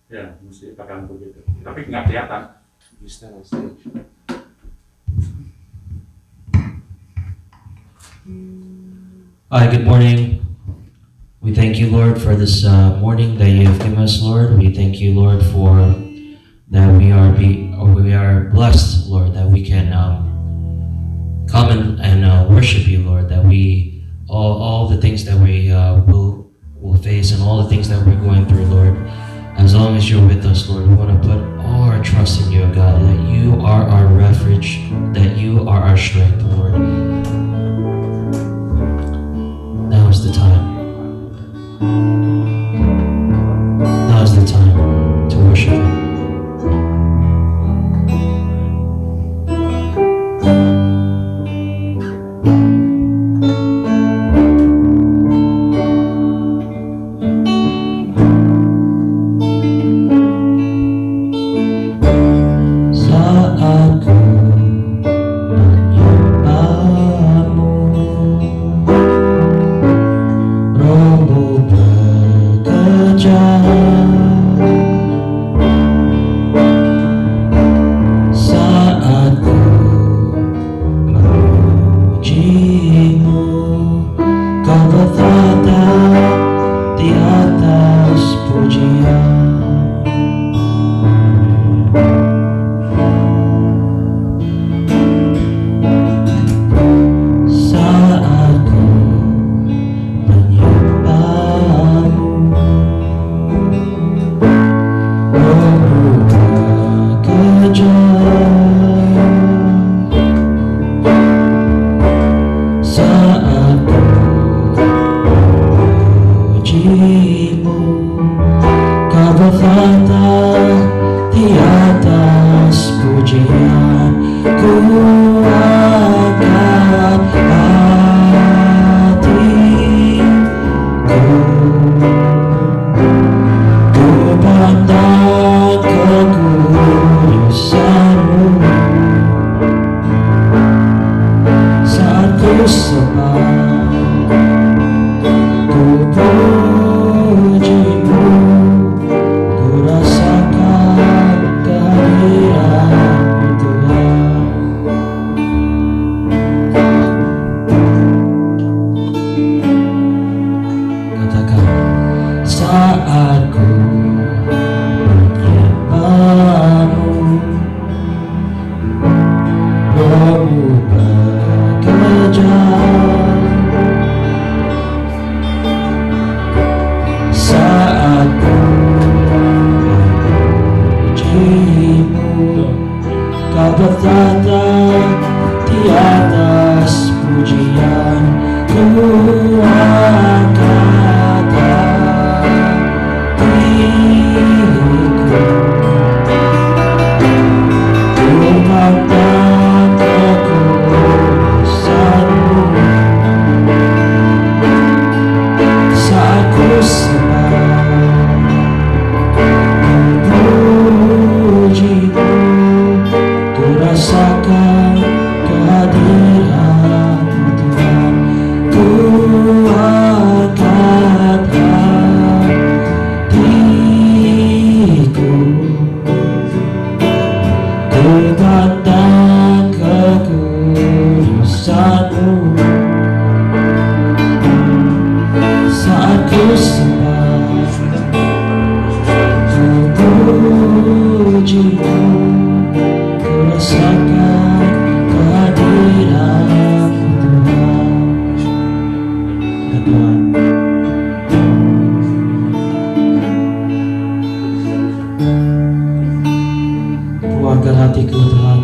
Ya, mesti bakal begitu. Tapi nggak kelihatan. You stand on stage. Hi, good morning. We thank you, Lord, for this morning that you have given us, Lord. We thank you, Lord, for that we are blessed, Lord, that we can come and worship you, Lord. That we all the things that we will face and all the things that we're going through, Lord. As long as you're with us, Lord, we want to put all our trust in you, God. That you are our refuge, that you are our strength, Lord. Now is the time. Now is the time to worship Him. Saat ku menyembahmu, rohmu bekerja. Saat ku memujimu, kau bertata di atas pujian. Saat ku menyembahmu, rohmu bekerja. Saat ku memujimu, kau bertata di atas pujian. Ku angkat hatiku, ku pandang kekudusanmu. Saat ku sembah, ku pujimu, ku rasakan kehadiranmu, Tuhan. Katakan, saat ku menyembahmu, rohmu bekerja. Saat ku memujimu, kau bertata di atas pujian. Ku angkat hatiku, ku pandang kekudusanmu. Saat ku sembah, ku pujimu, ku rasakan kehadiranmu, Tuhan. Ku angkat hatiku, ku pandang kekudusanmu. Saat ku sembah, ku pujimu, ku rasakan kehadiranmu, Tuhan. Ya Tuhan, keluarkan hatiku, Tuhan.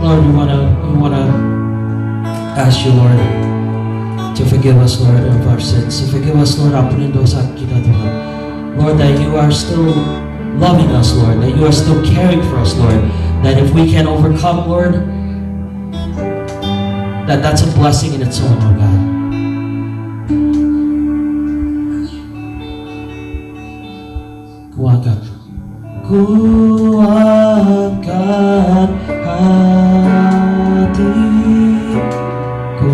Lord, we wanna ask you, Lord, to forgive us, Lord, of our sins. To forgive us, Lord, ampunin dosa kita, Tuhan. Lord, that you are still loving us, Lord, that you are still caring for us, Lord, that if we can overcome, Lord, that's a blessing in its own, Lord God. Kuangkat, kuangkat hatiku,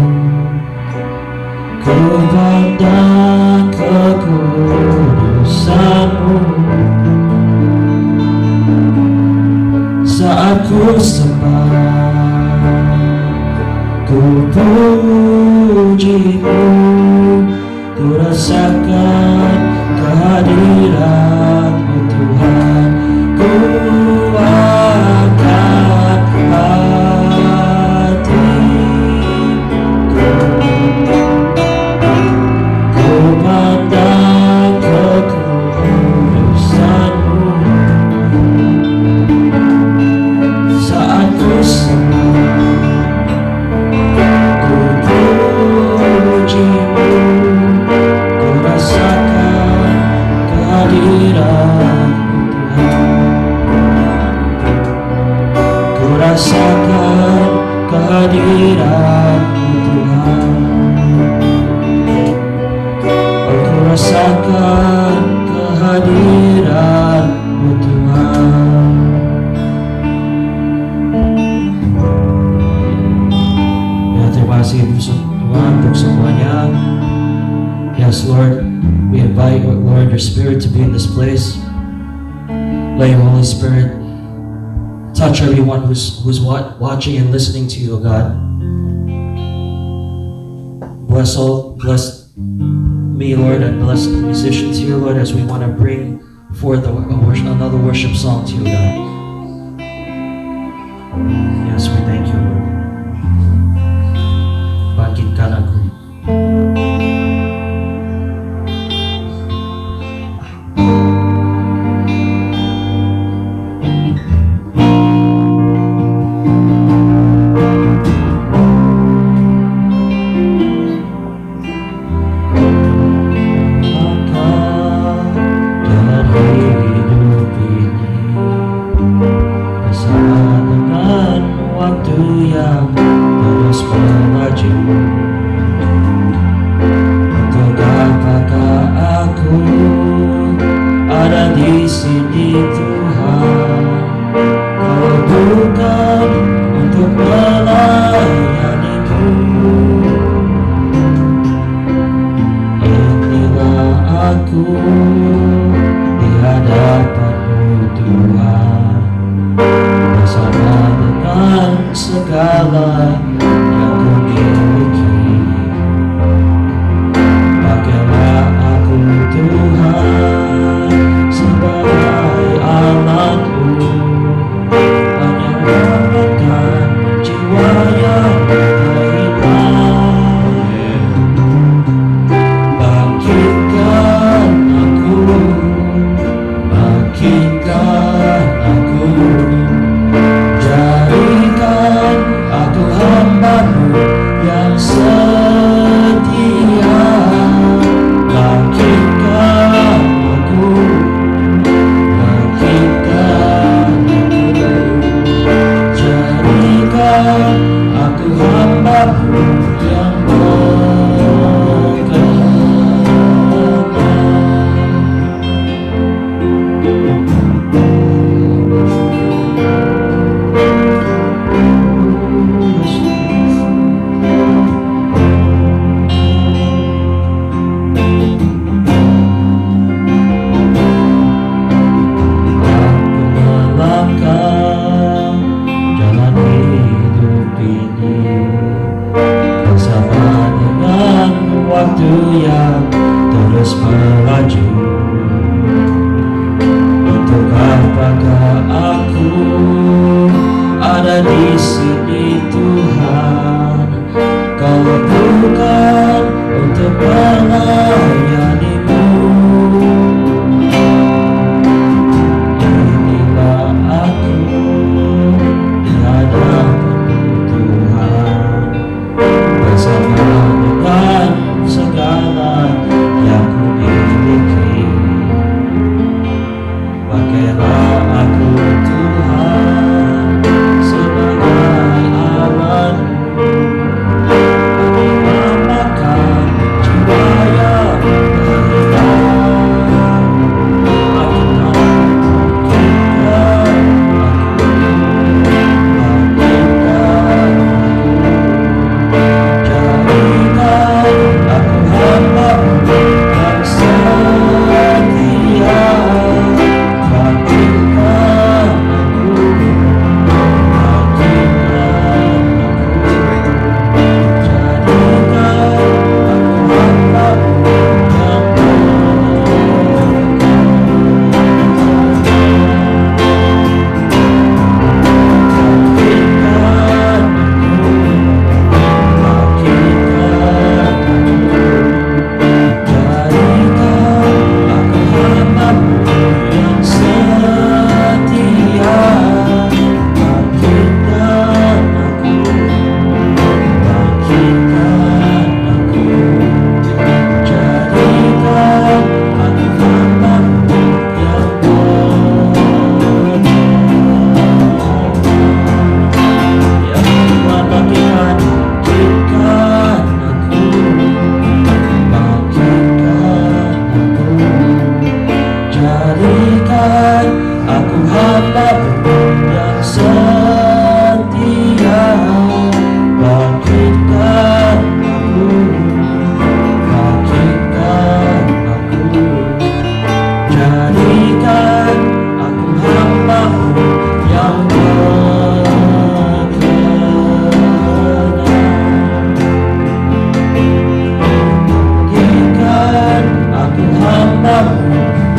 ku pandang kekudusanmu. invite, Lord, your Spirit to be in this place. Let your Holy Spirit touch everyone who's watching and listening to you, God. Bless me, Lord, and bless the musicians here, Lord, as we want to bring forth another worship song to you, God. Yes, we thank you, Lord. Bangkitkan aku. Bangkitkan aku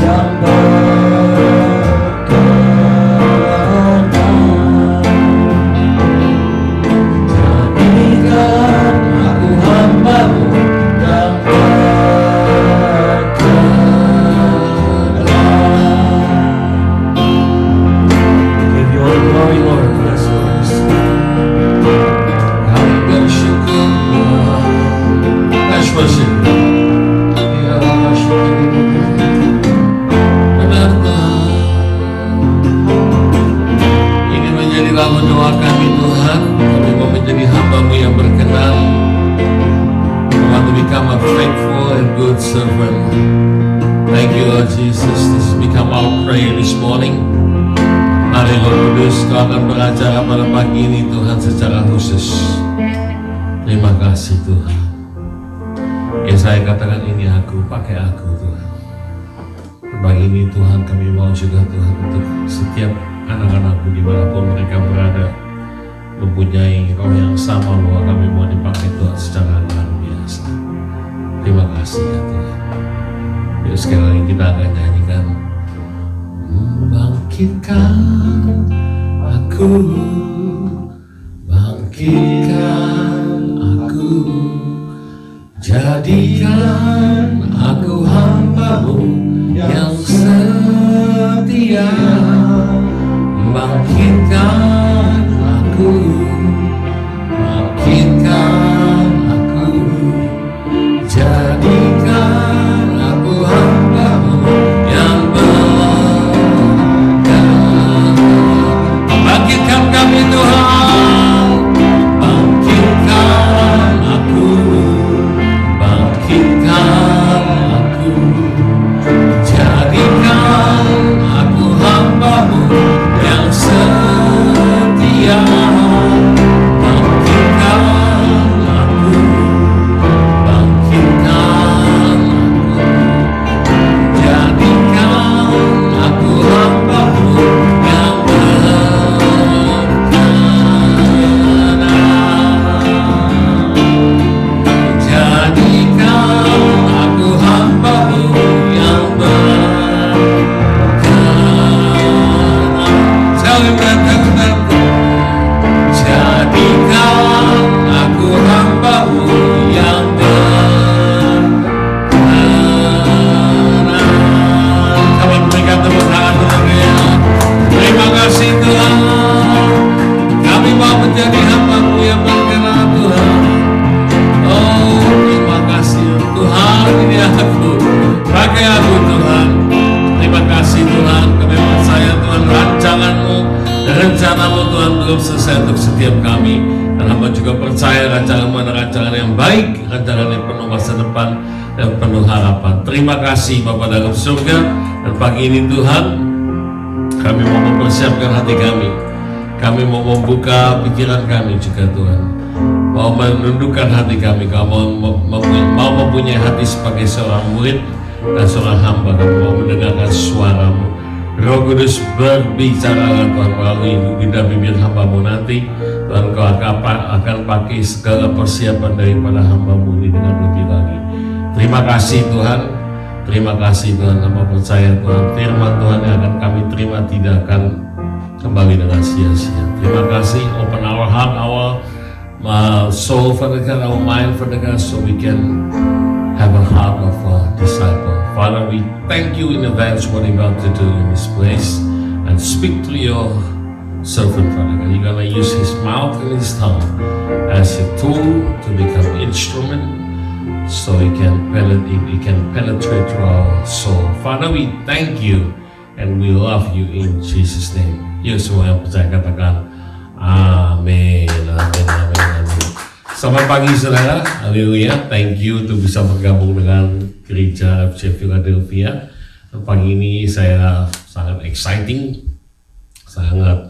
yang berkenan. Jadikan aku hamba-Mu yang berkenan. Give you all the glory, Lord. Bless us. Kami bersyukur. Let's worship. Ini menjadi lagu doa kami, Tuhan. Kami mau menjadi hamba-Mu yang berkenan. We want to become a faithful and good servant. Thank you, Lord Jesus. This has become our prayer this morning. Mari Roh Kudus, Kau akan beracara pada pagi ini, Tuhan, secara khusus. Terima kasih, Tuhan. Ya, saya katakan ini aku, pakai aku, Tuhan. Pagi ini, Tuhan, kami mau juga, Tuhan, untuk setiap anak-anakmu dimanapun mereka berada, mempunyai roh yang sama bahwa kami mau dipakai, Tuhan, secara luar biasa. Terima kasih, ya Tuhan. Yuk, sekali lagi kita akan nyanyikan. Bangkitkan aku, bangkitkan aku, jadikan aku hamba-Mu yang setia. Bangkitkan aku, bangkitkan aku, jadikan aku hamba-Mu yang berkenan. Bangkitkan kami, Tuhan, bangkitkan aku, bangkitkan aku, jadikan aku hamba-Mu yang setia. Bangkitkan aku, bangkitkan aku, jadikan aku hamba-Mu yang berkenan. Jadikan aku hamba-Mu yang berkenan. Jadikan aku hamba-Mu yang berkenan. Kami berikan tepuk tangan kepada. Terima kasih, Tuhan. Kami mau menjadi hamba-Mu yang berkenan, Tuhan. Oh, terima kasih Tuhan, ini aku, pakai aku, Tuhan. Terima kasih, Tuhan. Kami percaya, Tuhan, rancangan-Mu dan rencana-Mu, Tuhan, belum selesai untuk setiap kami. Dan hamba juga percaya rancangan-Mu adalah rancangan yang baik, rancangan yang penuh masa depan dan penuh harapan. Terima kasih, Bapa dalam surga. Dan pagi ini, Tuhan, kami mau mempersiapkan hati kami. Kami mau membuka pikiran kami juga, Tuhan. Mau menundukkan hati kami. Kami mau mempunyai hati sebagai seorang murid dan seorang hamba. Kami mau mendengarkan suara-Mu. Roh Kudus berbicara, Tuhan, melalui lidah bibir hamba-Mu nanti. Tuhan, Kau akan pakai segala persiapan daripada hamba-Mu ini dengan lebih lagi. Terima kasih, Tuhan. Terima kasih, Tuhan. Hamba percaya, Tuhan, firman Tuhan yang akan kami terima tidak akan kembali dengan sia-sia. Terima kasih. Open our heart, our soul, Father God, our mind, Father God, so we can have a heart of a disciple. Father, we thank you in advance what you're about to do in this place, and speak to your servant, Father God. You're going to use his mouth and his tongue as a tool to become instrument, so it can penetrate to our soul. Father, we thank you and we love you in Jesus' name. Yuk semua yang percaya katakan amin, amin, amin, amin. Selamat pagi, saudara. Haleluya. Thank you untuk bisa bergabung dengan Gereja FC Philadelphia. Pagi ini saya sangat exciting, sangat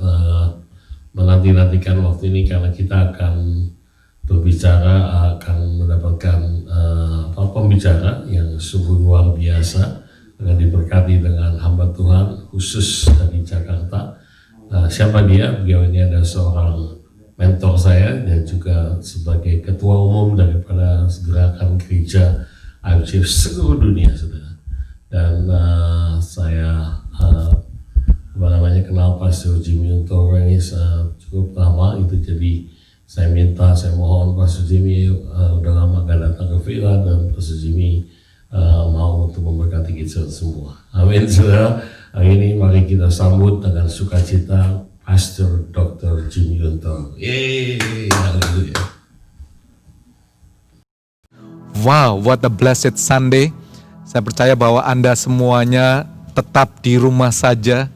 menanti-nantikan waktu ini karena kita akan berbicara, akan mendapatkan pembicara yang sungguh luar biasa, akan diberkati dengan hamba Tuhan khusus dari Jakarta. Siapa dia? Beliau ini adalah seorang mentor saya dan juga sebagai ketua umum daripada gerakan gereja AFC seluruh dunia, saudara. Dan saya kenal Pastor Jimmy Untoro ini cukup lama itu, jadi saya mohon Pastor Jimmy udah lama gak datang ke Villa, dan Pastor Jimmy mau untuk memberkati kita semua. Amin, saudara. Hari ini mari kita sambut dengan sukacita Pastor Dr. Jimmy Untoro. Yeay, haleluya. Wow, what a blessed Sunday. Saya percaya bahwa Anda semuanya tetap di rumah saja,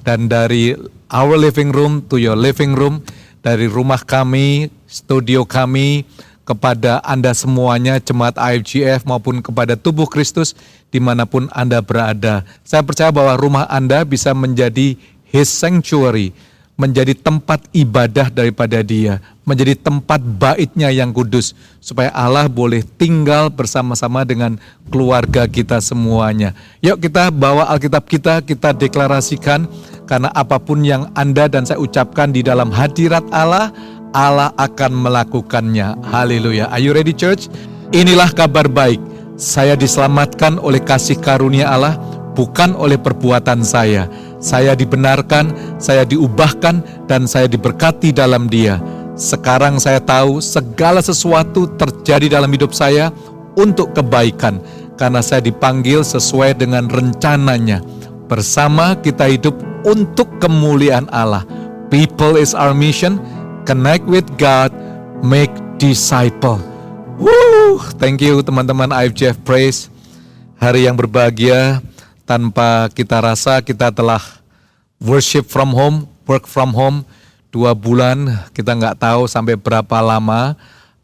dan dari our living room to your living room, dari rumah kami, studio kami, kepada Anda semuanya, jemaat IFGF maupun kepada tubuh Kristus dimanapun Anda berada. Saya percaya bahwa rumah Anda bisa menjadi His sanctuary, menjadi tempat ibadah daripada Dia, menjadi tempat baitnya yang kudus, supaya Allah boleh tinggal bersama-sama dengan keluarga kita semuanya. Yuk kita bawa Alkitab kita deklarasikan, karena apapun yang Anda dan saya ucapkan di dalam hadirat Allah, Allah akan melakukannya. Haleluya. Are you ready, church? Inilah kabar baik. Saya diselamatkan oleh kasih karunia Allah, bukan oleh perbuatan saya. Saya dibenarkan, saya diubahkan, dan saya diberkati dalam Dia. Sekarang saya tahu segala sesuatu terjadi dalam hidup saya untuk kebaikan, karena saya dipanggil sesuai dengan rencananya. Bersama kita hidup untuk kemuliaan Allah. People is our mission. Connect with God, make disciple. Woo! Thank you teman-teman IFGF Praise. Hari yang berbahagia, tanpa kita rasa kita telah worship from home, work from home 2 bulan. Kita nggak tahu sampai berapa lama.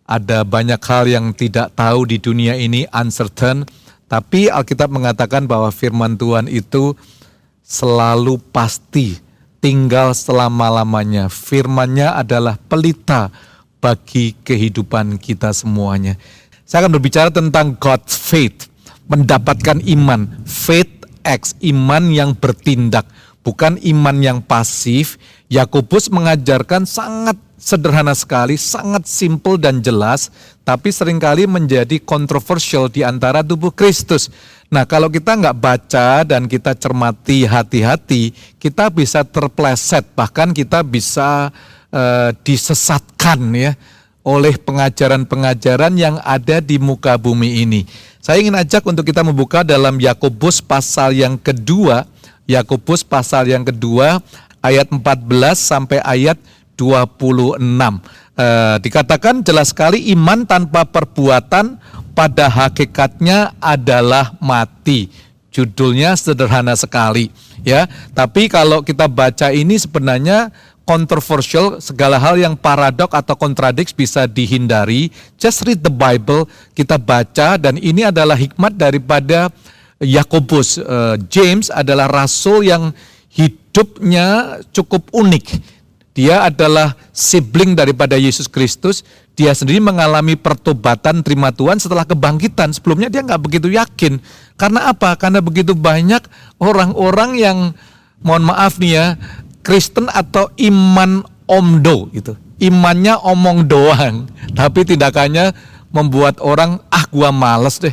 Ada banyak hal yang tidak tahu di dunia ini, uncertain. Tapi Alkitab mengatakan bahwa firman Tuhan itu selalu pasti, tinggal selama-lamanya. Firman-Nya adalah pelita bagi kehidupan kita semuanya. Saya akan berbicara tentang God's faith, mendapatkan iman. Faith acts, iman yang bertindak, bukan iman yang pasif. Yakobus mengajarkan sangat sederhana sekali, sangat simple dan jelas, tapi seringkali menjadi kontroversial di antara tubuh Kristus. Nah, kalau kita nggak baca dan kita cermati hati-hati, kita bisa terpleset, bahkan kita bisa disesatkan ya oleh pengajaran-pengajaran yang ada di muka bumi ini. Saya ingin ajak untuk kita membuka dalam Yakobus pasal yang kedua, Yakobus pasal yang kedua ayat 14 sampai ayat 26. Dikatakan jelas sekali, iman tanpa perbuatan pada hakikatnya adalah mati. Judulnya sederhana sekali ya. Tapi kalau kita baca ini sebenarnya kontroversial, segala hal yang paradok atau kontradiks bisa dihindari. Just read the Bible, kita baca, dan ini adalah hikmat daripada Yakobus. James adalah rasul yang hidupnya cukup unik. Dia adalah sibling daripada Yesus Kristus. Dia sendiri mengalami pertobatan terima Tuhan setelah kebangkitan. Sebelumnya dia nggak begitu yakin. Karena apa? Karena begitu banyak orang-orang yang, mohon maaf nih ya, Kristen atau iman omdo gitu. Imannya omong doang, tapi tindakannya membuat orang, gua males deh,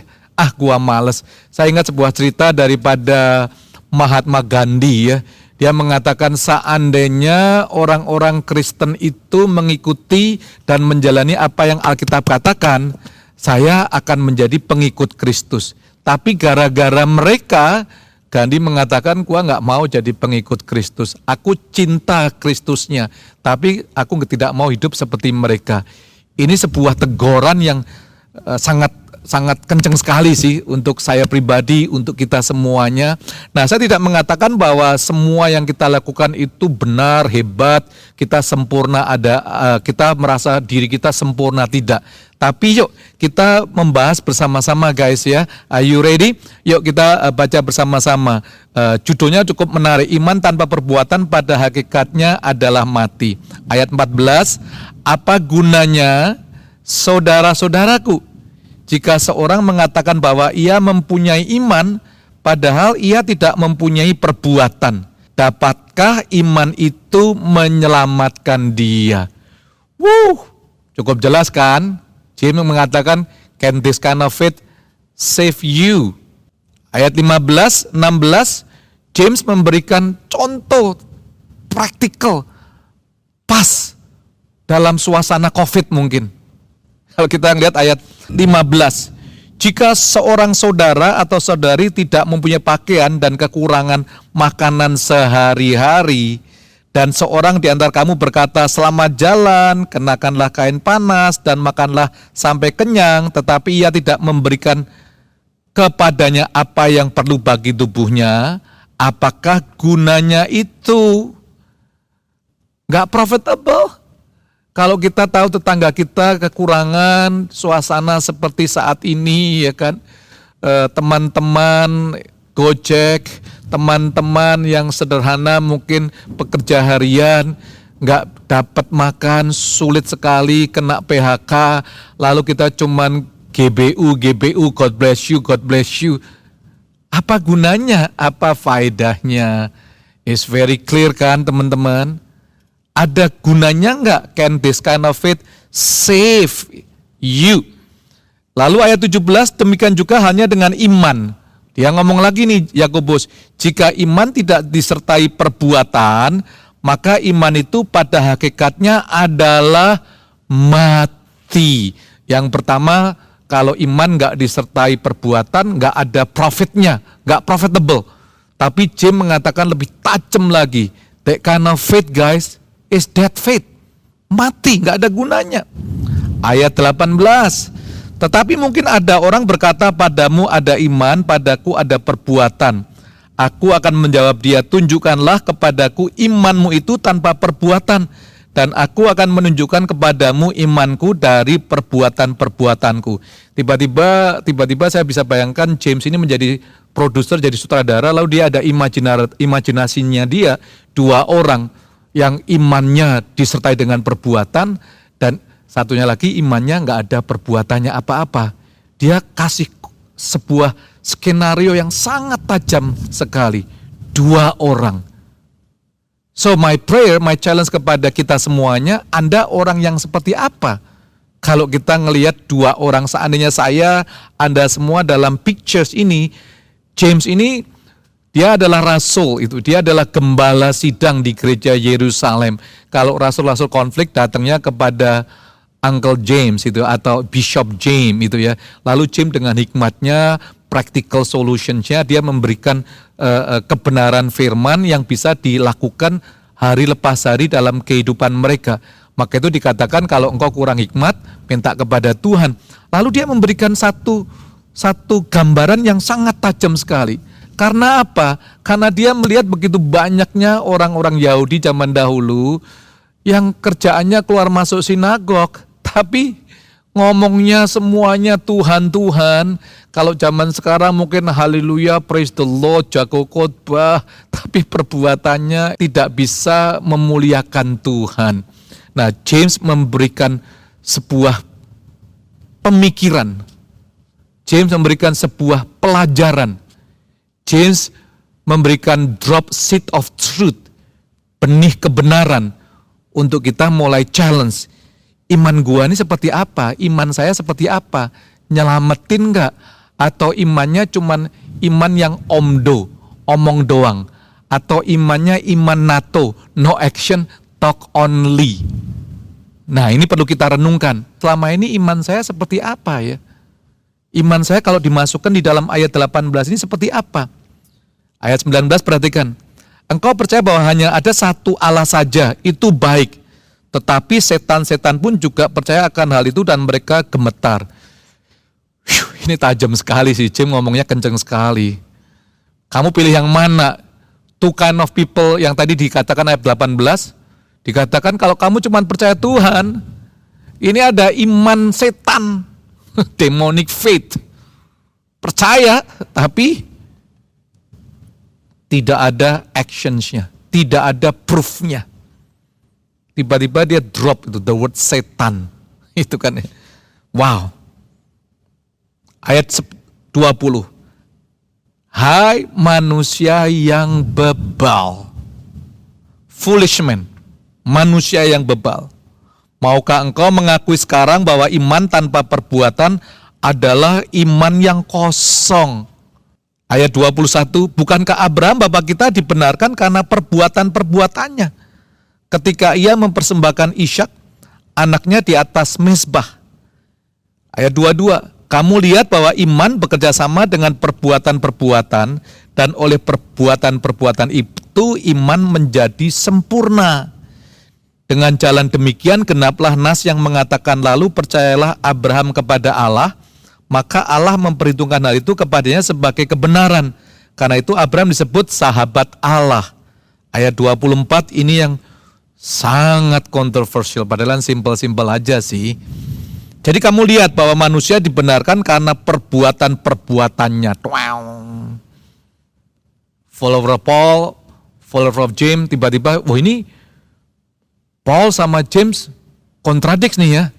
gua males. Saya ingat sebuah cerita daripada Mahatma Gandhi ya. Dia mengatakan seandainya orang-orang Kristen itu mengikuti dan menjalani apa yang Alkitab katakan, saya akan menjadi pengikut Kristus. Tapi gara-gara mereka, Gandhi mengatakan, gua nggak mau jadi pengikut Kristus. Aku cinta Kristusnya, tapi aku tidak mau hidup seperti mereka. Ini sebuah teguran yang sangat kencang sekali sih untuk saya pribadi, untuk kita semuanya. Nah, saya tidak mengatakan bahwa semua yang kita lakukan itu benar, hebat, kita sempurna, kita merasa diri kita sempurna, tidak. Tapi yuk kita membahas bersama-sama guys ya. Are you ready? Yuk kita baca bersama-sama. Judulnya cukup menarik, iman tanpa perbuatan pada hakikatnya adalah mati. Ayat 14, apa gunanya saudara-saudaraku jika seorang mengatakan bahwa ia mempunyai iman, padahal ia tidak mempunyai perbuatan? Dapatkah iman itu menyelamatkan dia? Cukup jelas kan? James mengatakan, can this kind of faith save you? Ayat 15, 16, James memberikan contoh praktikal pas dalam suasana COVID mungkin. Kalau kita lihat ayat 15, jika seorang saudara atau saudari tidak mempunyai pakaian dan kekurangan makanan sehari-hari, dan seorang di antara kamu berkata, selamat jalan, kenakanlah kain panas dan makanlah sampai kenyang, tetapi ia tidak memberikan kepadanya apa yang perlu bagi tubuhnya, apakah gunanya itu? Nggak profitable. Kalau kita tahu tetangga kita kekurangan suasana seperti saat ini, ya kan, teman-teman Gojek, teman-teman yang sederhana mungkin pekerja harian, nggak dapat makan, sulit sekali, kena PHK, lalu kita cuman GBU, God bless you. Apa gunanya? Apa faedahnya? It's very clear kan teman-teman? Ada gunanya nggak? Can this kind of faith save you? Lalu ayat 17, demikian juga halnya dengan iman. Dia ngomong lagi nih Yakobus, jika iman tidak disertai perbuatan, maka iman itu pada hakikatnya adalah mati. Yang pertama, kalau iman nggak disertai perbuatan, nggak ada profitnya, nggak profitable. Tapi James mengatakan lebih tajam lagi, that kind of faith guys is dead faith, mati, nggak ada gunanya. Ayat 18, tetapi mungkin ada orang berkata padamu ada iman, padaku ada perbuatan. Aku akan menjawab dia, tunjukkanlah kepadaku imanmu itu tanpa perbuatan, dan aku akan menunjukkan kepadamu imanku dari perbuatan-perbuatanku. Tiba-tiba saya bisa bayangkan James ini menjadi produser, jadi sutradara, lalu dia ada imajinasinya dia, dua orang yang imannya disertai dengan perbuatan, dan satunya lagi imannya nggak ada perbuatannya apa-apa. Dia kasih sebuah skenario yang sangat tajam sekali. Dua orang. So my prayer, my challenge kepada kita semuanya, Anda orang yang seperti apa? Kalau kita ngelihat dua orang, seandainya saya, Anda semua dalam pictures ini, James ini, dia adalah rasul, dia adalah gembala sidang di gereja Yerusalem. Kalau rasul-rasul konflik datangnya kepada Uncle James itu atau Bishop James itu ya. Lalu James dengan hikmatnya, practical solutions-nya, dia memberikan kebenaran firman yang bisa dilakukan hari lepas hari dalam kehidupan mereka. Maka itu dikatakan kalau engkau kurang hikmat, minta kepada Tuhan. Lalu dia memberikan satu gambaran yang sangat tajam sekali. Karena apa? Karena dia melihat begitu banyaknya orang-orang Yahudi zaman dahulu yang kerjaannya keluar masuk sinagog, tapi ngomongnya semuanya Tuhan, Tuhan. Kalau zaman sekarang mungkin haleluya, praise the Lord, jago khotbah, tapi perbuatannya tidak bisa memuliakan Tuhan. Nah, James memberikan sebuah pemikiran. James memberikan sebuah pelajaran. James memberikan drop seed of truth, benih kebenaran untuk kita mulai challenge. Iman gua ini seperti apa? Iman saya seperti apa? Nyelamatin enggak? Atau imannya cuman iman yang omong doang? Atau imannya iman NATO, no action, talk only? Nah, ini perlu kita renungkan. Selama ini iman saya seperti apa ya? Iman saya kalau dimasukkan di dalam ayat 18 ini seperti apa? Ayat 19 perhatikan. Engkau percaya bahwa hanya ada satu Allah saja, itu baik. Tetapi setan-setan pun juga percaya akan hal itu dan mereka gemetar. Ini tajam sekali sih, James ngomongnya kenceng sekali. Kamu pilih yang mana? Two kind of people yang tadi dikatakan ayat 18. Dikatakan kalau kamu cuma percaya Tuhan, ini ada iman setan. Demonic faith. Percaya, tapi tidak ada actions-nya, tidak ada proof-nya. Tiba-tiba dia drop itu, the word setan. Itu kan ya. Wow. Ayat 20. Hai manusia yang bebal. Foolish man. Manusia yang bebal. Maukah engkau mengakui sekarang bahwa iman tanpa perbuatan adalah iman yang kosong? Ayat 21, bukankah Abraham bapak kita dibenarkan karena perbuatan-perbuatannya ketika ia mempersembahkan Ishak anaknya di atas mezbah. Ayat 22, kamu lihat bahwa iman bekerja sama dengan perbuatan-perbuatan dan oleh perbuatan-perbuatan itu iman menjadi sempurna. Dengan jalan demikian genaplah nas yang mengatakan lalu percayalah Abraham kepada Allah, maka Allah memperhitungkan hal itu kepadanya sebagai kebenaran. Karena itu Abraham disebut sahabat Allah. Ayat 24 ini yang sangat kontroversial, padahal simpel-simpel aja sih. Jadi kamu lihat bahwa manusia dibenarkan karena perbuatan-perbuatannya. Follower Paul, follower of James, tiba-tiba, wah ini Paul sama James kontradiks nih ya.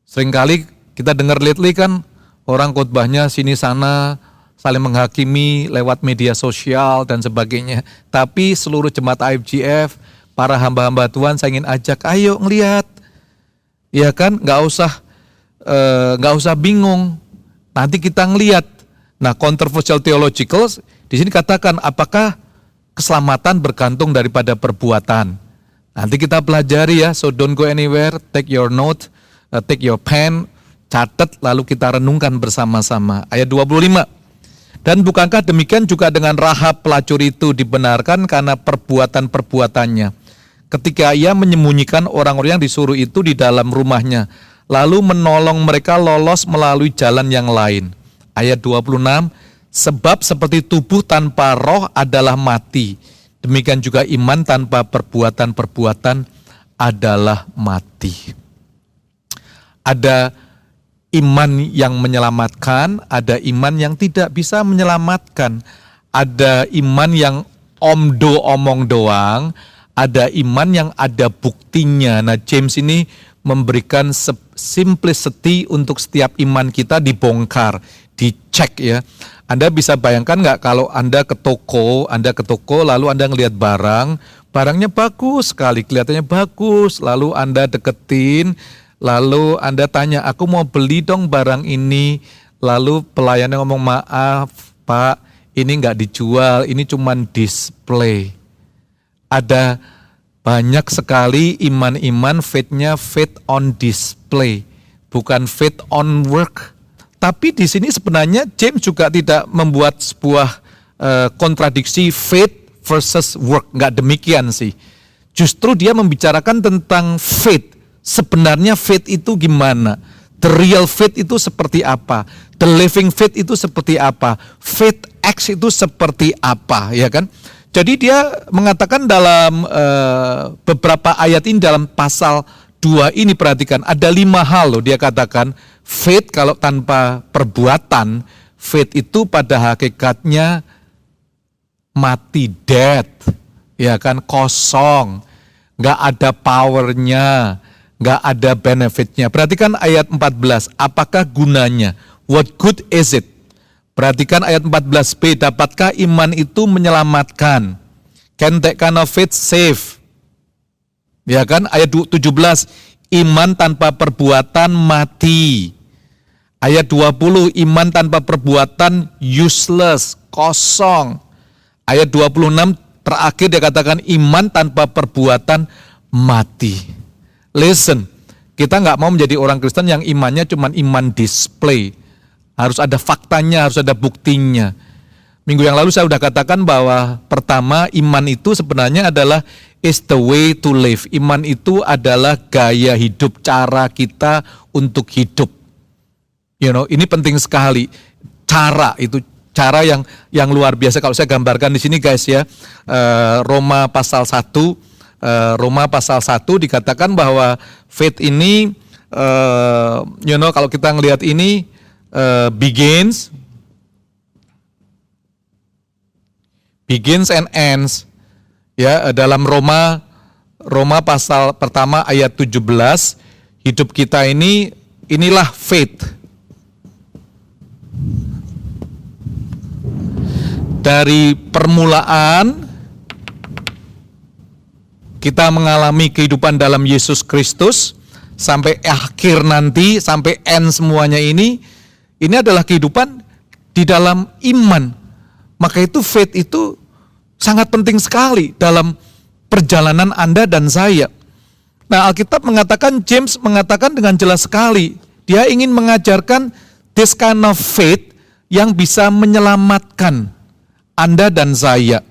Seringkali kita dengar lately kan, orang khotbahnya sini sana saling menghakimi lewat media sosial dan sebagainya. Tapi seluruh jemaat IFGF, para hamba-hamba Tuhan saya ingin ajak, ayo ngelihat. Ya kan, nggak usah bingung. Nanti kita ngelihat. Nah, controversial theological di sini katakan apakah keselamatan bergantung daripada perbuatan. Nanti kita pelajari ya, so don't go anywhere, take your note, take your pen, catat lalu kita renungkan bersama-sama. Ayat 25. Dan bukankah demikian juga dengan Rahab pelacur itu dibenarkan karena perbuatan-perbuatannya. Ketika ia menyembunyikan orang-orang yang disuruh itu di dalam rumahnya, lalu menolong mereka lolos melalui jalan yang lain. Ayat 26, sebab seperti tubuh tanpa roh adalah mati, demikian juga iman tanpa perbuatan-perbuatan adalah mati. Ada iman yang menyelamatkan, ada iman yang tidak bisa menyelamatkan. Ada iman yang omong doang, ada iman yang ada buktinya. Nah, James ini memberikan simplicity untuk setiap iman kita dibongkar, dicek ya. Anda bisa bayangkan nggak kalau Anda ke toko lalu Anda ngelihat barangnya bagus sekali, kelihatannya bagus, lalu Anda deketin, lalu Anda tanya, aku mau beli dong barang ini, lalu pelayannya ngomong, maaf Pak, ini nggak dijual, ini cuman display. Ada banyak sekali iman-iman faith-nya faith on display, bukan faith on work. Tapi di sini sebenarnya James juga tidak membuat sebuah kontradiksi faith versus work, nggak demikian sih. Justru dia membicarakan tentang faith. Sebenarnya faith itu gimana? The real faith itu seperti apa? The living faith itu seperti apa? Faith acts itu seperti apa, ya kan? Jadi dia mengatakan dalam beberapa ayat ini, dalam pasal 2 ini, perhatikan ada 5 hal loh dia katakan. Faith kalau tanpa perbuatan, faith itu pada hakikatnya mati, dead, ya kan, kosong, nggak ada powernya, nggak ada benefitnya. Perhatikan ayat 14, apakah gunanya? What good is it? Perhatikan ayat 14b, dapatkah iman itu menyelamatkan? Can that kind of faith save? Ya kan, ayat 17, iman tanpa perbuatan mati. Ayat 20, iman tanpa perbuatan useless, kosong. Ayat 26, terakhir dia katakan iman tanpa perbuatan mati. Listen, kita nggak mau menjadi orang Kristen yang imannya cuma iman display. Harus ada faktanya, harus ada buktinya. Minggu yang lalu saya sudah katakan bahwa pertama, iman itu sebenarnya adalah is the way to live. Iman itu adalah gaya hidup, cara kita untuk hidup. Ini penting sekali. Cara itu, cara yang luar biasa. Kalau saya gambarkan di sini guys ya, Roma pasal 1 dikatakan bahwa faith ini, kalau kita ngelihat ini, begins and ends. Ya, dalam Roma pasal pertama ayat 17, hidup kita inilah faith. Dari permulaan kita mengalami kehidupan dalam Yesus Kristus sampai akhir nanti, sampai end semuanya ini adalah kehidupan di dalam iman. Maka itu faith itu sangat penting sekali dalam perjalanan Anda dan saya. Nah, Alkitab mengatakan, James mengatakan dengan jelas sekali, dia ingin mengajarkan this kind of faith yang bisa menyelamatkan Anda dan saya.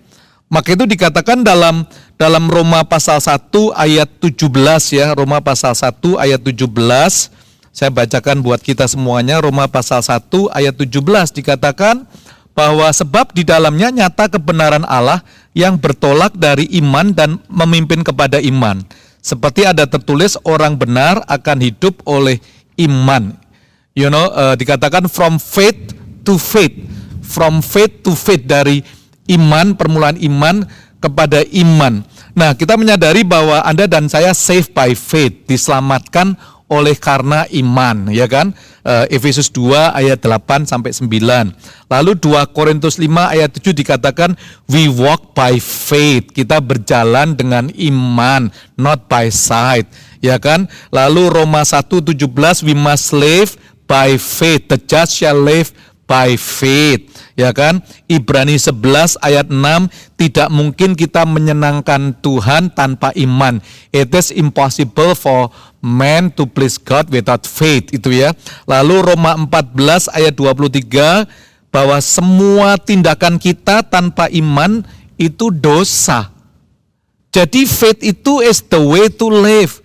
Maka itu dikatakan dalam Roma pasal 1 ayat 17 ya, Roma pasal 1 ayat 17. Saya bacakan buat kita semuanya, Roma pasal 1 ayat 17 dikatakan bahwa sebab di dalamnya nyata kebenaran Allah yang bertolak dari iman dan memimpin kepada iman. Seperti ada tertulis, orang benar akan hidup oleh iman. Dikatakan from faith to faith. From faith to faith, dari iman, permulaan iman kepada iman. Nah, kita menyadari bahwa Anda dan saya saved by faith, diselamatkan oleh karena iman, ya kan? Efesus 2 ayat 8 sampai 9. Lalu 2 Korintus 5 ayat 7 dikatakan we walk by faith, kita berjalan dengan iman, not by sight, ya kan? Lalu Roma 1:17 we must live by faith, the just shall live by faith, ya kan? Ibrani 11 ayat 6, tidak mungkin kita menyenangkan Tuhan tanpa iman. It is impossible for man to please God without faith, itu ya. Lalu Roma 14 ayat 23, bahwa semua tindakan kita tanpa iman itu dosa. Jadi faith itu is the way to live,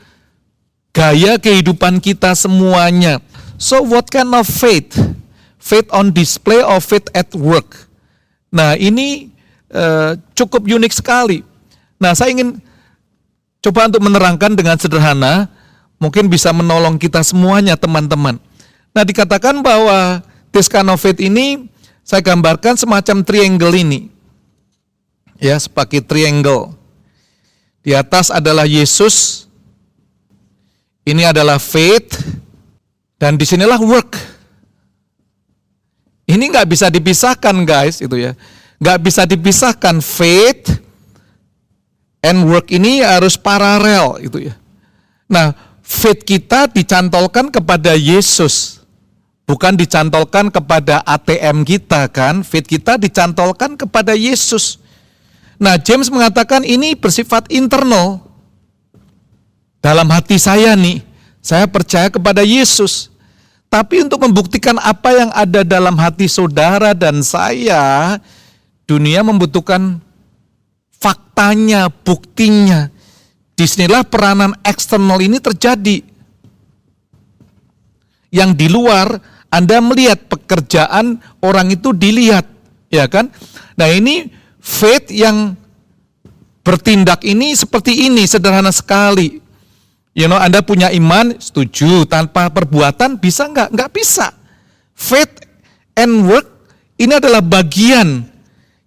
gaya kehidupan kita semuanya. So what kind of faith? Faith on display or faith at work? Nah, ini cukup unik sekali. Nah, saya ingin coba untuk menerangkan dengan sederhana, mungkin bisa menolong kita semuanya, teman-teman. Nah, dikatakan bahwa this kind of faith ini, saya gambarkan semacam triangle ini. Ya, sebagai triangle. Di atas adalah Yesus, ini adalah faith, dan disinilah work. Ini nggak bisa dipisahkan, guys, itu ya. Nggak bisa dipisahkan, faith and work ini harus paralel, itu ya. Nah, faith kita dicantolkan kepada Yesus, bukan dicantolkan kepada ATM kita, kan? Faith kita dicantolkan kepada Yesus. Nah, James mengatakan ini bersifat internal. Dalam hati saya nih, saya percaya kepada Yesus. Tapi untuk membuktikan apa yang ada dalam hati saudara dan saya, dunia membutuhkan faktanya, buktinya. Disinilah peranan eksternal ini terjadi. Yang di luar, Anda melihat pekerjaan orang itu dilihat, ya kan? Nah, ini faith yang bertindak ini seperti ini, sederhana sekali. Anda punya iman, setuju, tanpa perbuatan bisa nggak? Nggak bisa. Faith and work ini adalah bagian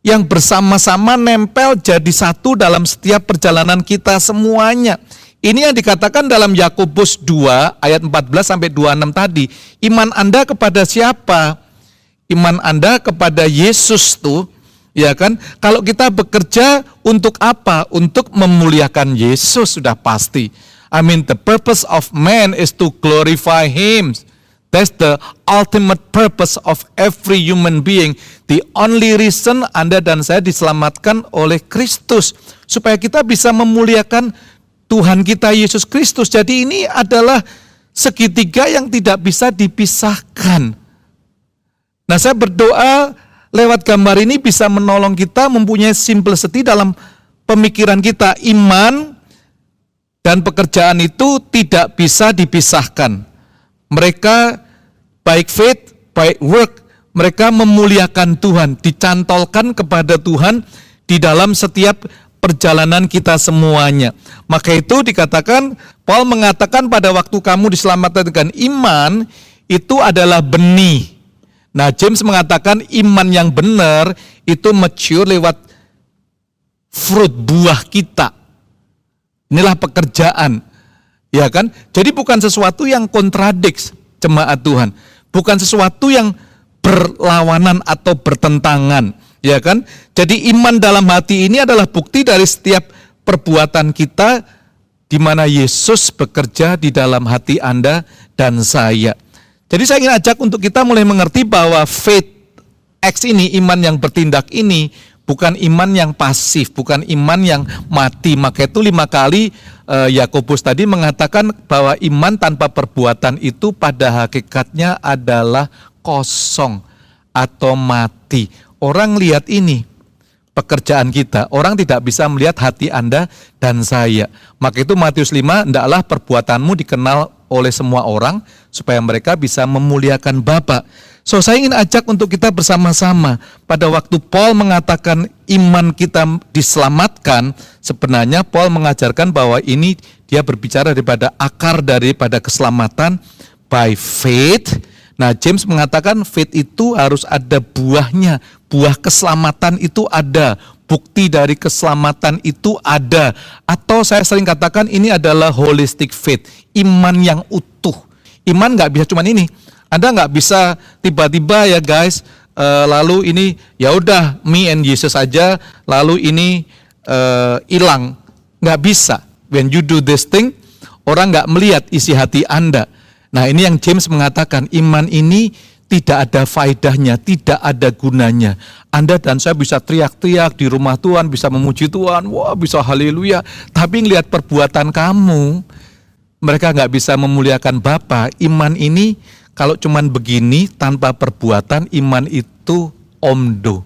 yang bersama-sama nempel jadi satu dalam setiap perjalanan kita semuanya. Ini yang dikatakan dalam Yakobus 2 ayat 14 sampai 26 tadi. Iman Anda kepada siapa? Iman Anda kepada Yesus tuh, ya kan? Kalau kita bekerja untuk apa? Untuk memuliakan Yesus sudah pasti. I mean, the purpose of man is to glorify Him. That's the ultimate purpose of every human being. The only reason Anda dan saya diselamatkan oleh Kristus, supaya kita bisa memuliakan Tuhan kita Yesus Kristus. Jadi ini adalah segitiga yang tidak bisa dipisahkan. Nah, saya berdoa lewat gambar ini bisa menolong kita mempunyai simplicity dalam pemikiran kita. Iman dan pekerjaan itu tidak bisa dipisahkan. Mereka baik faith, baik work, mereka memuliakan Tuhan, dicantolkan kepada Tuhan di dalam setiap perjalanan kita semuanya. Maka itu dikatakan, Paul mengatakan pada waktu kamu diselamatkan dengan iman, itu adalah benih. Nah, James mengatakan iman yang benar itu mature lewat fruit, buah kita. Inilah pekerjaan, ya kan? Jadi bukan sesuatu yang kontradiks, jemaat Tuhan. Bukan sesuatu yang berlawanan atau bertentangan, ya kan? Jadi iman dalam hati ini adalah bukti dari setiap perbuatan kita di mana Yesus bekerja di dalam hati Anda dan saya. Jadi saya ingin ajak untuk kita mulai mengerti bahwa faith X ini, iman yang bertindak ini, bukan iman yang pasif, bukan iman yang mati. Maka itu 5 kali Yakobus tadi mengatakan bahwa iman tanpa perbuatan itu pada hakikatnya adalah kosong atau mati. Orang lihat ini, pekerjaan kita. Orang tidak bisa melihat hati Anda dan saya. Maka itu Matius 5, hendaklah perbuatanmu dikenal oleh semua orang supaya mereka bisa memuliakan Bapa. So saya ingin ajak untuk kita bersama-sama. Pada waktu Paul mengatakan iman kita diselamatkan, sebenarnya Paul mengajarkan bahwa ini dia berbicara daripada akar daripada keselamatan by faith. Nah, James mengatakan faith itu harus ada buahnya. Buah keselamatan itu ada. Bukti dari keselamatan itu ada. Atau saya sering katakan ini adalah holistic faith. Iman yang utuh. Iman gak bisa cuman ini. Anda gak bisa tiba-tiba ya guys, lalu ini ya udah me and Jesus aja, lalu ini hilang. Gak bisa. When you do this thing, orang gak melihat isi hati Anda. Nah, ini yang James mengatakan, iman ini tidak ada faedahnya, tidak ada gunanya. Anda dan saya bisa teriak-teriak di rumah Tuhan, bisa memuji Tuhan, wah bisa haleluya. Tapi ngelihat perbuatan kamu, mereka nggak bisa memuliakan Bapa. Iman ini kalau cuman begini tanpa perbuatan, iman itu omdo,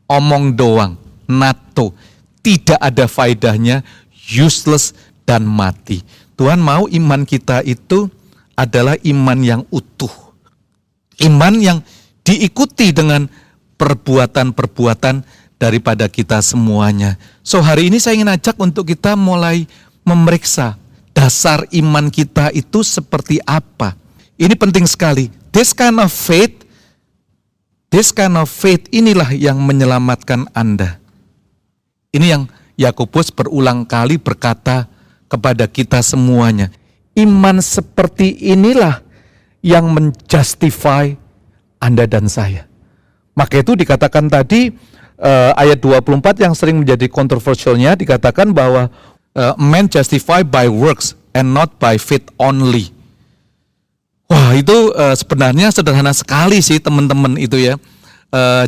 omong doang, nato. Tidak ada faedahnya, useless dan mati. Tuhan mau iman kita itu adalah iman yang utuh. Iman yang diikuti dengan perbuatan-perbuatan daripada kita semuanya. So hari ini saya ingin ajak untuk kita mulai memeriksa dasar iman kita itu seperti apa. Ini penting sekali. This kind of faith inilah yang menyelamatkan Anda. Ini yang Yakobus berulang kali berkata kepada kita semuanya. Iman seperti inilah yang menjustify Anda dan saya. Maka itu dikatakan tadi ayat 24 yang sering menjadi kontroversialnya dikatakan bahwa man justified by works and not by faith only. Wah itu sebenarnya sederhana sekali sih teman-teman itu ya.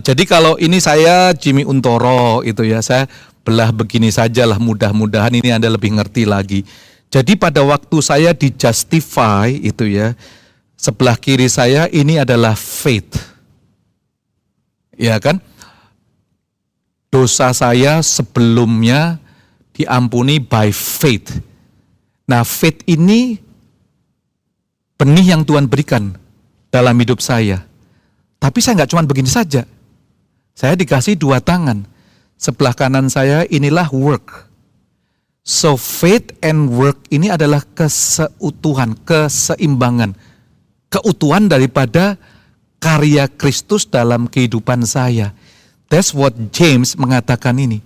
Jadi kalau ini saya Jimmy Untoro itu ya, saya belah begini sajalah, mudah-mudahan ini Anda lebih ngerti lagi. Jadi pada waktu saya di-justify itu ya, sebelah kiri saya ini adalah faith. Ya kan? Dosa saya sebelumnya diampuni by faith. Nah, faith ini benih yang Tuhan berikan dalam hidup saya. Tapi saya nggak cuma begini saja. Saya dikasih 2 tangan. Sebelah kanan saya inilah work. So faith and work ini adalah keseutuhan, keseimbangan. Keutuhan daripada karya Kristus dalam kehidupan saya. That's what James mengatakan ini.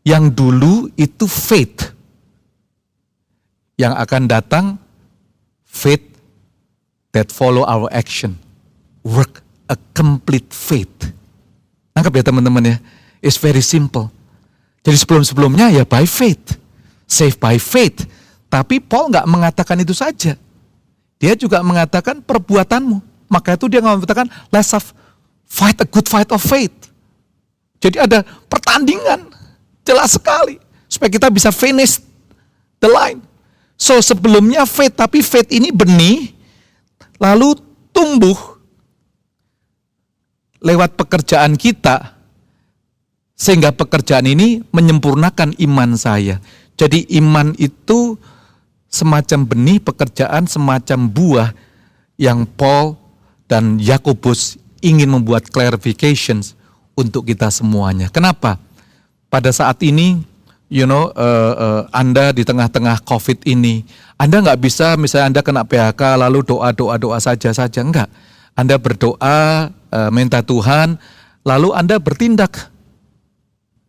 Yang dulu itu faith. Yang akan datang faith that follow our action. Work, a complete faith. Nangkap ya teman-teman ya. It's very simple. Jadi sebelum-sebelumnya ya by faith. Saved by faith. Tapi Paul nggak mengatakan itu saja. Dia juga mengatakan perbuatanmu. Maka itu dia mengatakan let's fight a good fight of faith. Jadi ada pertandingan. Jelas sekali. Supaya kita bisa finish the line. So sebelumnya faith. Tapi faith ini benih. Lalu tumbuh. Lewat pekerjaan kita. Sehingga pekerjaan ini menyempurnakan iman saya. Jadi iman itu semacam benih pekerjaan, semacam buah yang Paul dan Yakobus ingin membuat clarifications untuk kita semuanya. Kenapa? Pada saat ini, Anda di tengah-tengah COVID ini, Anda nggak bisa misalnya Anda kena PHK lalu doa saja, enggak. Anda berdoa, minta Tuhan, lalu Anda bertindak.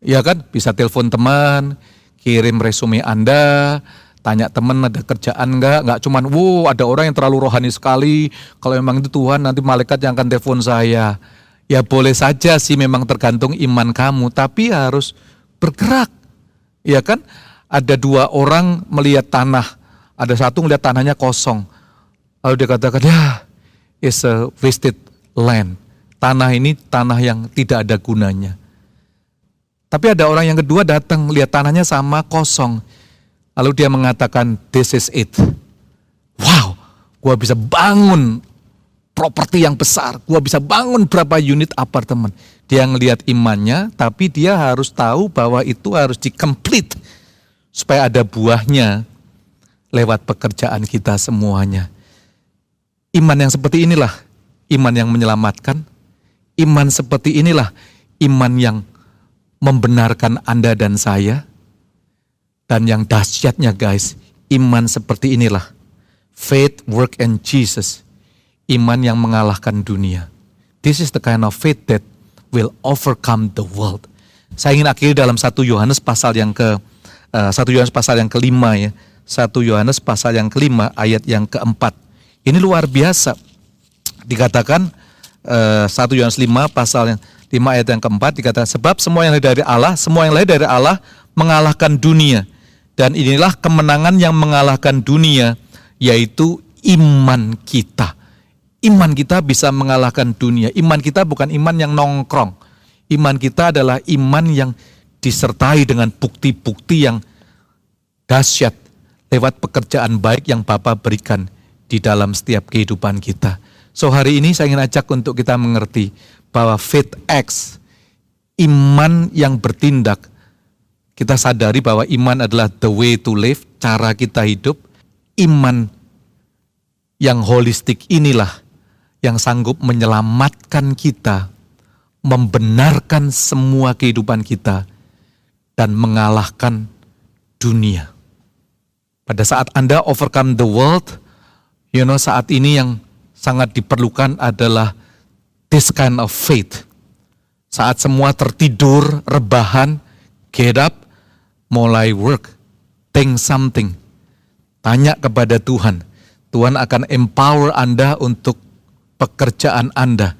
Ya kan, bisa telepon teman, kirim resume Anda, tanya teman ada kerjaan enggak cuman, ada orang yang terlalu rohani sekali, kalau memang itu Tuhan nanti malaikat yang akan telepon saya. Ya boleh saja sih memang tergantung iman kamu, tapi harus bergerak. Ya kan, ada 2 orang melihat tanah, ada satu melihat tanahnya kosong. Lalu dia katakan, it's a wasted land. tanah ini tanah yang tidak ada gunanya. Tapi ada orang yang kedua datang, lihat tanahnya sama, kosong. Lalu dia mengatakan, this is it. Wow, gua bisa bangun properti yang besar, gua bisa bangun berapa unit apartemen. Dia ngelihat imannya, tapi dia harus tahu bahwa itu harus di-complete supaya ada buahnya lewat pekerjaan kita semuanya. Iman yang seperti inilah iman yang menyelamatkan. Iman seperti inilah iman yang membenarkan Anda dan saya. Dan yang dahsyatnya guys, iman seperti inilah faith, work, and Jesus. Iman yang mengalahkan dunia. This is the kind of faith that will overcome the world. Saya ingin akhiri dalam 1 Yohanes pasal yang kelima ya. 1 Yohanes pasal yang kelima ayat yang keempat. Ini luar biasa. Dikatakan 1 Yohanes 5 pasal yang 5 ayat yang keempat dikatakan, sebab semua yang lahir dari Allah mengalahkan dunia. Dan inilah kemenangan yang mengalahkan dunia, yaitu iman kita. Iman kita bisa mengalahkan dunia. Iman kita bukan iman yang nongkrong. Iman kita adalah iman yang disertai dengan bukti-bukti yang dahsyat lewat pekerjaan baik yang Bapa berikan di dalam setiap kehidupan kita. So hari ini saya ingin ajak untuk kita mengerti bahwa faith acts, iman yang bertindak. Kita sadari bahwa iman adalah the way to live, cara kita hidup. Iman yang holistik inilah yang sanggup menyelamatkan kita, membenarkan semua kehidupan kita, dan mengalahkan dunia. Pada saat Anda overcome the world, saat ini yang sangat diperlukan adalah this kind of faith. Saat semua tertidur, rebahan, get up, mulai work, think something. Tanya kepada Tuhan. Tuhan akan empower Anda untuk pekerjaan Anda.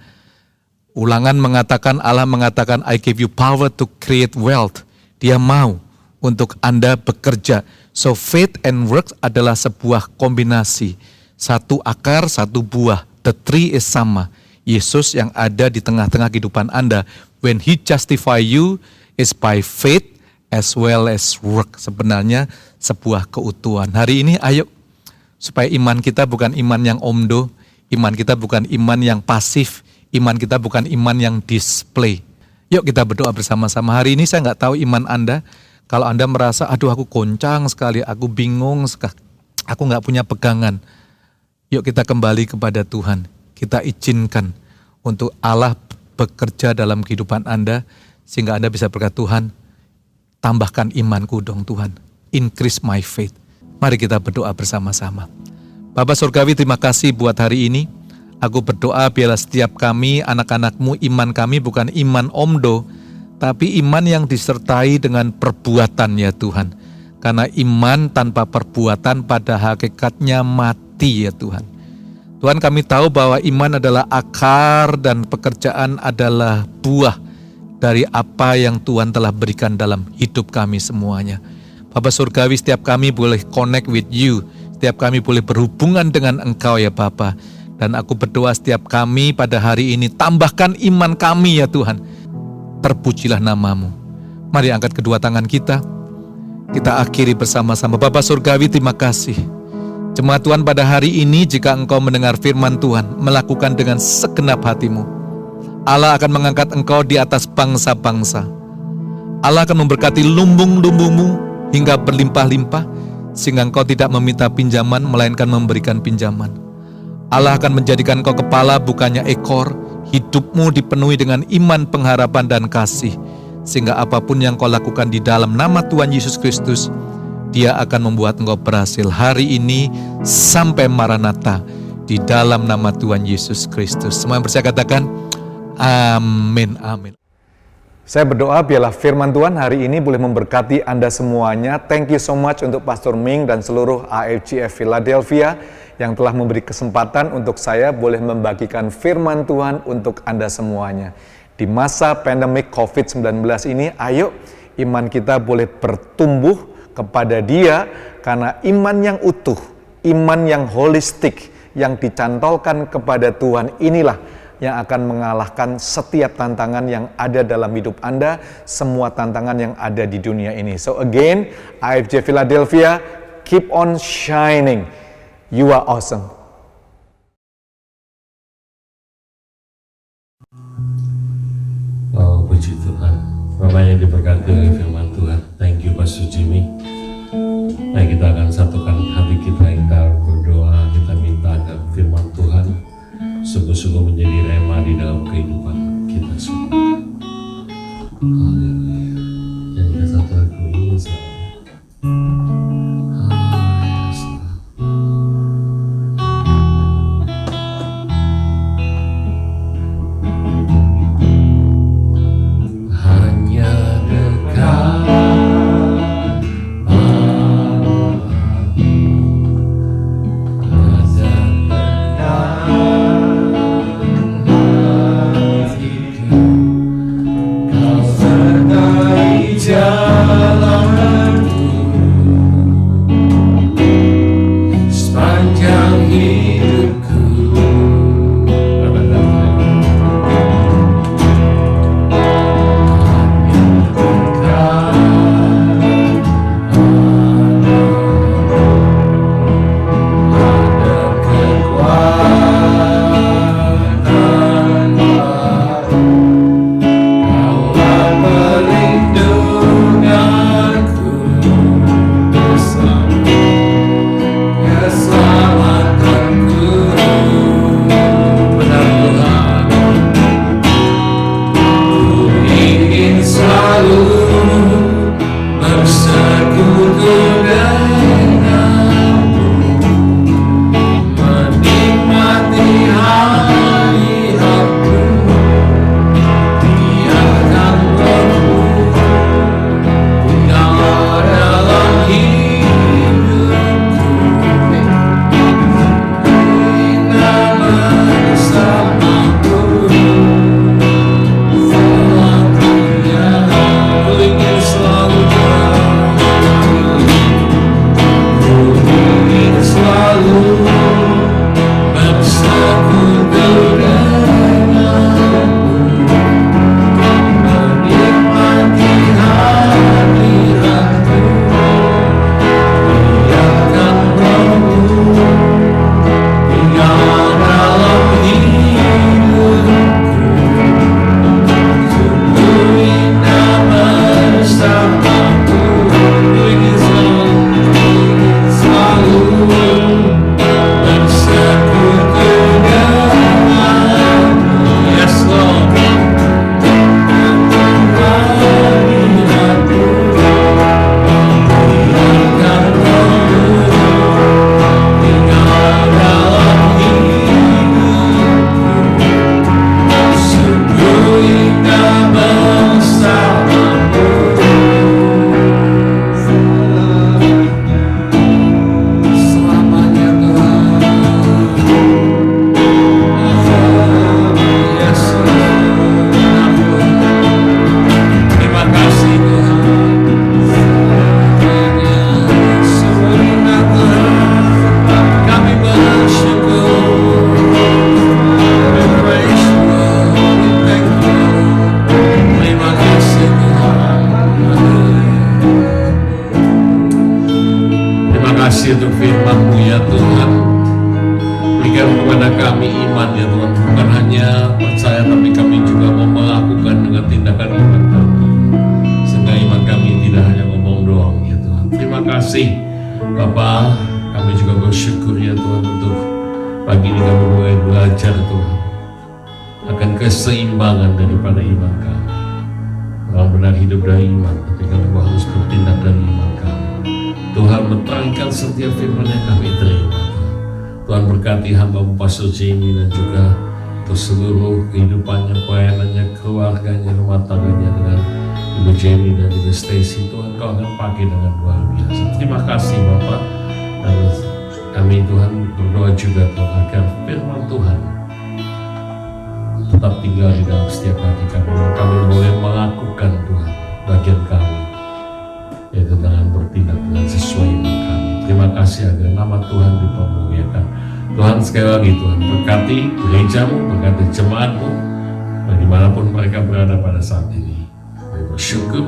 Ulangan mengatakan, Allah mengatakan, I give you power to create wealth. Dia mau untuk Anda bekerja. So faith and work adalah sebuah kombinasi. Satu akar, satu buah. The tree is sama. Yesus yang ada di tengah-tengah kehidupan Anda. When He justify you is by faith as well as work. Sebenarnya sebuah keutuhan. Hari ini ayo supaya iman kita bukan iman yang omdo. Iman kita bukan iman yang pasif. Iman kita bukan iman yang display. Yuk kita berdoa bersama-sama. Hari ini saya nggak tahu iman Anda. Kalau Anda merasa, aduh aku goncang sekali, aku bingung sekali, aku nggak punya pegangan. Yuk kita kembali kepada Tuhan. Kita izinkan untuk Allah bekerja dalam kehidupan Anda. Sehingga Anda bisa berkata, Tuhan, tambahkan imanku dong Tuhan. Increase my faith. Mari kita berdoa bersama-sama. Bapa Surgawi, terima kasih buat hari ini. Aku berdoa biarlah setiap kami, anak-anak-Mu, iman kami bukan iman omdo, tapi iman yang disertai dengan perbuatan ya Tuhan. Karena iman tanpa perbuatan pada hakikatnya mati ya Tuhan. Tuhan, kami tahu bahwa iman adalah akar dan pekerjaan adalah buah dari apa yang Tuhan telah berikan dalam hidup kami semuanya. Bapa Surgawi, setiap kami boleh connect with you, setiap kami boleh berhubungan dengan Engkau ya Bapa. Dan aku berdoa setiap kami pada hari ini, tambahkan iman kami ya Tuhan. Terpujilah nama-Mu. Mari angkat kedua tangan kita. Kita akhiri bersama-sama. Bapa Surgawi, terima kasih. Jemaat Tuhan pada hari ini, jika Engkau mendengar firman Tuhan, melakukan dengan segenap hatimu, Allah akan mengangkat Engkau di atas bangsa-bangsa. Allah akan memberkati lumbung-lumbungmu hingga berlimpah-limpah, sehingga Engkau tidak meminta pinjaman, melainkan memberikan pinjaman. Allah akan menjadikan Engkau kepala bukannya ekor. Hidupmu dipenuhi dengan iman, pengharapan, dan kasih. Sehingga apapun yang Kau lakukan di dalam nama Tuhan Yesus Kristus, Dia akan membuat Engkau berhasil hari ini sampai Maranatha di dalam nama Tuhan Yesus Kristus. Semua yang percaya katakan amin, amin. Saya berdoa biarlah firman Tuhan hari ini boleh memberkati Anda semuanya. Thank you so much untuk Pastor Ming dan seluruh AFGF Philadelphia yang telah memberi kesempatan untuk saya boleh membagikan firman Tuhan untuk Anda semuanya. Di masa pandemik COVID-19 ini, ayo iman kita boleh bertumbuh kepada Dia karena iman yang utuh, iman yang holistik yang dicantolkan kepada Tuhan inilah yang akan mengalahkan setiap tantangan yang ada dalam hidup Anda, semua tantangan yang ada di dunia ini. So again, IFJ Philadelphia, keep on shining. You are awesome. Oh, puji Tuhan. Bapak yang diberkati oleh firman Tuhan. Thank you, Pastor Jimmy. Nah, kita akan satukan hati kita berdoa, kita minta agar firman Tuhan sungguh-sungguh menjadi rema di dalam kehidupan kita semua. Haleluya. Nyanyikan satu lagu ini sama. kasih untuk firman-Mu ya Tuhan. Berikan kepada kami iman ya Tuhan, bukan hanya percaya tapi kami juga mau melakukan dengan tindakan-tindakan kami, sehingga iman kami tidak hanya ngomong doang ya Tuhan. Terima kasih Bapa, kami juga bersyukur ya Tuhan untuk pagi ini kami boleh belajar Tuhan akan keseimbangan daripada iman kami. Orang benar hidup dari iman, tapi kami harus bertindak dari iman kami. Tuhan menerangkan setiap firman yang kami terima. Tuhan berkati hamba-Mu Pastor Jamie dan juga untuk seluruh kehidupannya, pelayanannya, keluarganya, rumah tangganya dengan Ibu Jamie dan Ibu Stacy. Tuhan Kau akan pakai dengan luar biasa. Terima kasih Bapak. Dan kami Tuhan berdoa juga Tuhan agar firman Tuhan tetap tinggal di dalam setiap hati kami. Kami boleh melakukan Tuhan bagian kami, yaitu dengan bertindak dengan sesuai iman kami. Terima kasih agar nama Tuhan dipermuliakan. Tuhan sekali lagi Tuhan berkati gerejamu, berkati jemaatmu, dimanapun mereka berada pada saat ini. Kami bersyukur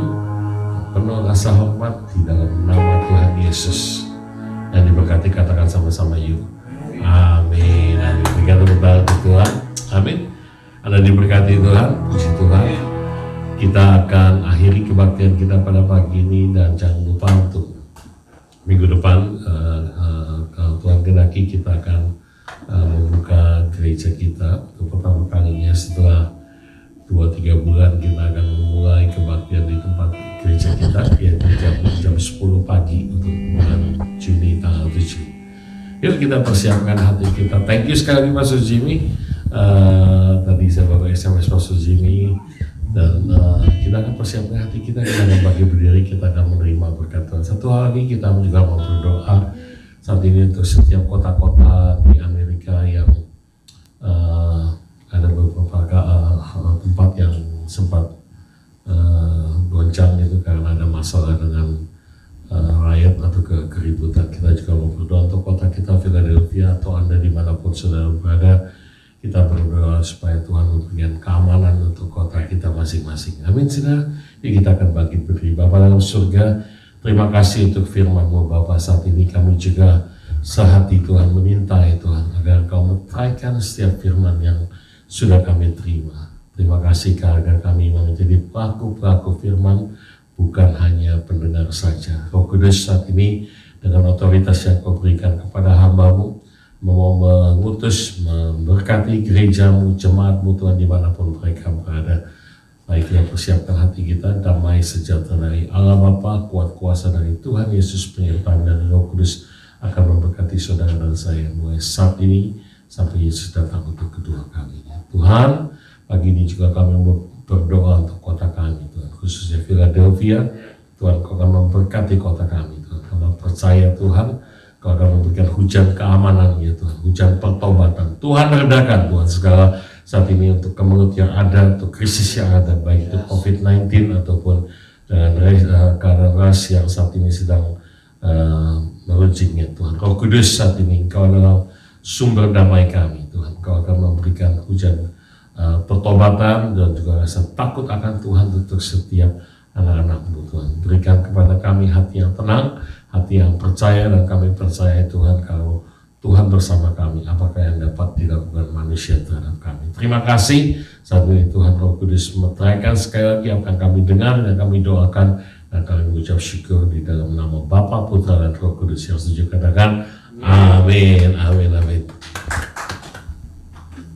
penuh rasa hormat di dalam nama Tuhan Yesus. Dan diberkati katakan sama-sama yuk. Amin. Amin. Berikan tepuk tangan untuk Tuhan. Amin. Anda diberkati Tuhan, puji Tuhan. Kita akan akhiri kebaktian kita pada pagi ini dan jangan lupa untuk minggu depan kalau Tuhan kehendaki kita akan membuka gereja kita untuk pertama kalinya setelah 2-3 bulan. Kita akan memulai kebaktian di tempat gereja kita yaitu jam 10 pagi untuk bulan Juni tanggal 7. Yuk kita persiapkan hati kita. Thank you sekali lagi Pastor Jimmy. Tadi saya baru SMS Pastor Jimmy dan kita akan persiapkan hati kita akan bagi berdiri, kita akan menerima berkat Tuhan. Satu hal lagi kita juga mau berdoa saat ini untuk setiap kota-kota di Amerika yang ada beberapa tempat yang sempat goncang itu karena ada masalah dengan riot atau keributan. Kita juga mau berdoa untuk kota kita Philadelphia atau Anda dimanapun saudara berada. Kita berdoa supaya Tuhan memberikan keamanan untuk kota kita masing-masing. Amin saudara. Jadi kita akan bagi berdiri. Bapa dalam surga, terima kasih untuk firman-Mu Bapa. Saat ini kami juga sehati Tuhan meminta ya Tuhan agar Kau meteraikan setiap firman yang sudah kami terima. Terima kasih agar kami menjadi pelaku-pelaku firman, bukan hanya pendengar saja. Roh Kudus saat ini dengan otoritas yang Kau berikan kepada hamba-Mu, mau mengutus, memberkati gereja-Mu, jemaat-Mu Tuhan dimanapun mereka berada. Baiklah persiapkan hati kita, damai sejahtera dari Allah Bapa, kuat kuasa dari Tuhan Yesus, penyertaan dari Roh Kudus akan memberkati saudara dan saya mulai saat ini sampai Yesus datang untuk kedua kalinya. Tuhan, pagi ini juga kami berdoa untuk kota kami Tuhan, khususnya Philadelphia. Tuhan, Kau akan memberkati kota kami Tuhan. Kami percaya Tuhan, Kau akan memberikan hujan keamanan ya Tuhan, hujan pertobatan. Tuhan redakan Tuhan segala saat ini untuk kemelut yang ada, untuk krisis yang ada, baik itu COVID-19 ataupun dengan keadaan ras yang saat ini sedang meruncing ya Tuhan. Roh Kudus saat ini Engkau adalah sumber damai kami Tuhan. Kau akan memberikan hujan pertobatan dan juga rasa takut akan Tuhan untuk setiap anak-anak-Mu Tuhan. Berikan kepada kami hati yang tenang, hati yang percaya, dan kami percaya Tuhan kalau Tuhan bersama kami, apakah yang dapat dilakukan manusia terhadap kami. Terima kasih saat ini Tuhan. Roh Kudus meteraikan sekali lagi apa yang kami dengar dan kami doakan, dan kami mengucap syukur di dalam nama Bapa, Putra, dan Roh Kudus yang setuju katakan amin, amin, amin.